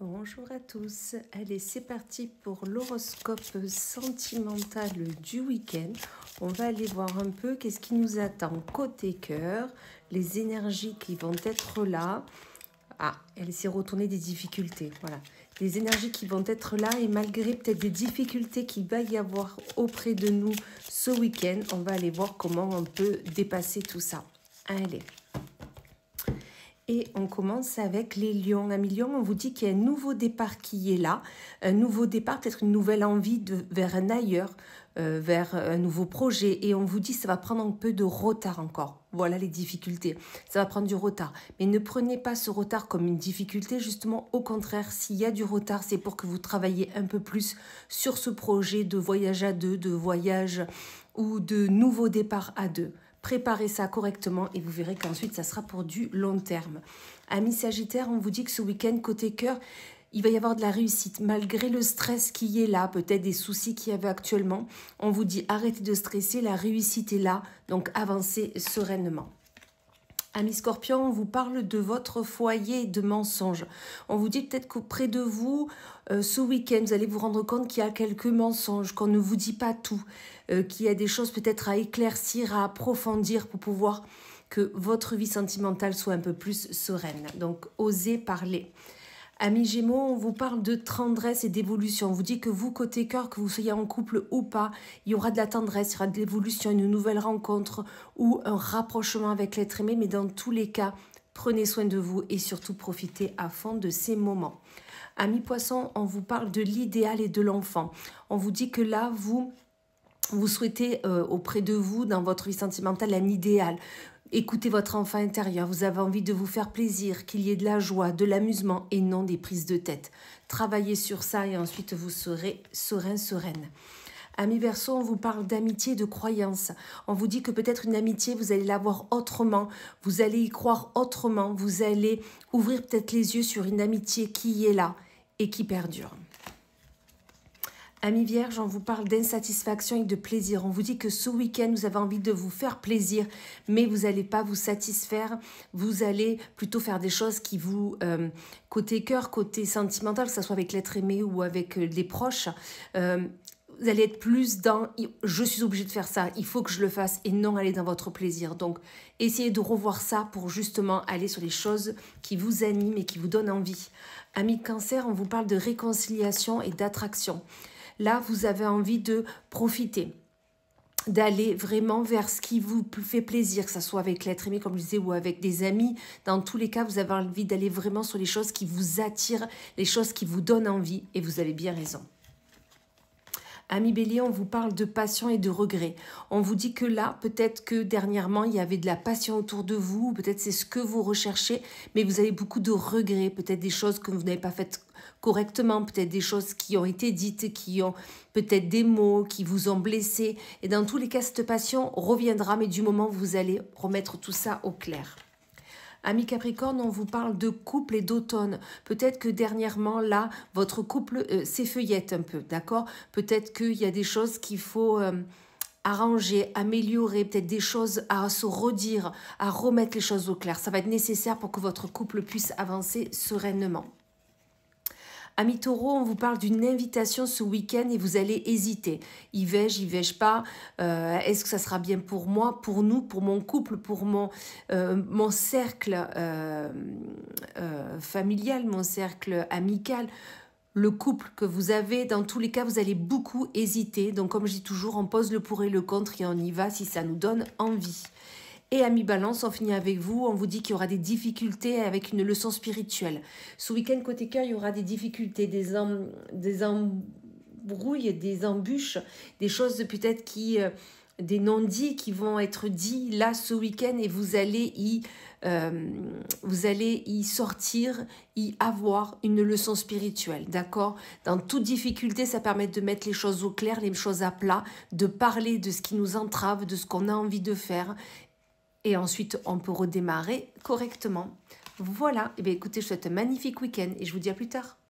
Bonjour à tous, allez c'est parti pour l'horoscope sentimental du week-end. On va aller voir un peu qu'est-ce qui nous attend côté cœur, les énergies qui vont être là. Ah, elle s'est retournée des difficultés, voilà. Les énergies qui vont être là et malgré peut-être des difficultés qu'il va y avoir auprès de nous ce week-end, on va aller voir comment on peut dépasser tout ça. Allez. Et on commence avec les lions. Amis lions, on vous dit qu'il y a un nouveau départ qui est là. Un nouveau départ, peut-être une nouvelle envie vers un ailleurs, vers un nouveau projet. Et on vous dit que ça va prendre un peu de retard encore. Voilà les difficultés. Ça va prendre du retard. Mais ne prenez pas ce retard comme une difficulté. Justement, au contraire, s'il y a du retard, c'est pour que vous travaillez un peu plus sur ce projet de voyage à deux, de voyage ou de nouveau départ à deux. Préparez ça correctement et vous verrez qu'ensuite, ça sera pour du long terme. Amis Sagittaire, on vous dit que ce week-end, côté cœur, il va y avoir de la réussite. Malgré le stress qui est là, peut-être des soucis qu'il y avait actuellement, on vous dit arrêtez de stresser, la réussite est là, donc avancez sereinement. Amis Scorpion, on vous parle de votre foyer de mensonges. On vous dit peut-être qu'auprès de vous, ce week-end, vous allez vous rendre compte qu'il y a quelques mensonges, qu'on ne vous dit pas tout, qu'il y a des choses peut-être à éclaircir, à approfondir pour pouvoir que votre vie sentimentale soit un peu plus sereine. Donc, osez parler. Amis Gémeaux, on vous parle de tendresse et d'évolution. On vous dit que vous, côté cœur, que vous soyez en couple ou pas, il y aura de la tendresse, il y aura de l'évolution, une nouvelle rencontre ou un rapprochement avec l'être aimé. Mais dans tous les cas, prenez soin de vous et surtout profitez à fond de ces moments. Amis Poissons, on vous parle de l'idéal et de l'enfant. On vous dit que là, vous souhaitez auprès de vous, dans votre vie sentimentale, un idéal. Écoutez votre enfant intérieur, vous avez envie de vous faire plaisir, qu'il y ait de la joie, de l'amusement et non des prises de tête. Travaillez sur ça et ensuite vous serez serein, sereine. Amis Verseau, on vous parle d'amitié et de croyance. On vous dit que peut-être une amitié, vous allez la voir autrement, vous allez y croire autrement, vous allez ouvrir peut-être les yeux sur une amitié qui est là et qui perdure. Amis Vierge, on vous parle d'insatisfaction et de plaisir. On vous dit que ce week-end, vous avez envie de vous faire plaisir, mais vous n'allez pas vous satisfaire. Vous allez plutôt faire des choses qui vous, côté cœur, côté sentimental, que ce soit avec l'être aimé ou avec des proches, vous allez être plus dans « je suis obligé de faire ça, il faut que je le fasse » et non aller dans votre plaisir. Donc, essayez de revoir ça pour justement aller sur les choses qui vous animent et qui vous donnent envie. Amis Cancer, on vous parle de réconciliation et d'attraction. Là, vous avez envie de profiter, d'aller vraiment vers ce qui vous fait plaisir, que ce soit avec l'être aimé, comme je disais, ou avec des amis. Dans tous les cas, vous avez envie d'aller vraiment sur les choses qui vous attirent, les choses qui vous donnent envie, et vous avez bien raison. Amis Bélier, on vous parle de passion et de regret. On vous dit que là, peut-être que dernièrement, il y avait de la passion autour de vous, peut-être c'est ce que vous recherchez, mais vous avez beaucoup de regrets, peut-être des choses que vous n'avez pas faites correctement, peut-être des choses qui ont été dites, qui ont peut-être des mots qui vous ont blessé. Et dans tous les cas, cette passion reviendra, mais du moment où vous allez remettre tout ça au clair. Amis Capricorne, on vous parle de couple et d'automne. Peut-être que dernièrement, là, votre couple s'effeuillette un peu, d'accord? Peut-être qu'il y a des choses qu'il faut arranger, améliorer, peut-être des choses à se redire, à remettre les choses au clair. Ça va être nécessaire pour que votre couple puisse avancer sereinement. Amis Taureau, on vous parle d'une invitation ce week-end et vous allez hésiter. Y vais-je pas? Est-ce que ça sera bien pour moi, pour nous, pour mon couple, pour mon cercle familial, mon cercle amical? Le couple que vous avez, dans tous les cas, vous allez beaucoup hésiter. Donc, comme je dis toujours, on pose le pour et le contre et on y va si ça nous donne envie. Et amis Balance, on finit avec vous, on vous dit qu'il y aura des difficultés avec une leçon spirituelle. Ce week-end, côté cœur, il y aura des difficultés, des embrouilles, des embûches, des choses peut-être qui... des non-dits qui vont être dits là ce week-end et vous allez y sortir, y avoir une leçon spirituelle, d'accord? Dans toute difficulté, ça permet de mettre les choses au clair, les choses à plat, de parler de ce qui nous entrave, de ce qu'on a envie de faire. Et ensuite, on peut redémarrer correctement. Voilà. Et bien, écoutez, je vous souhaite un magnifique week-end et je vous dis à plus tard.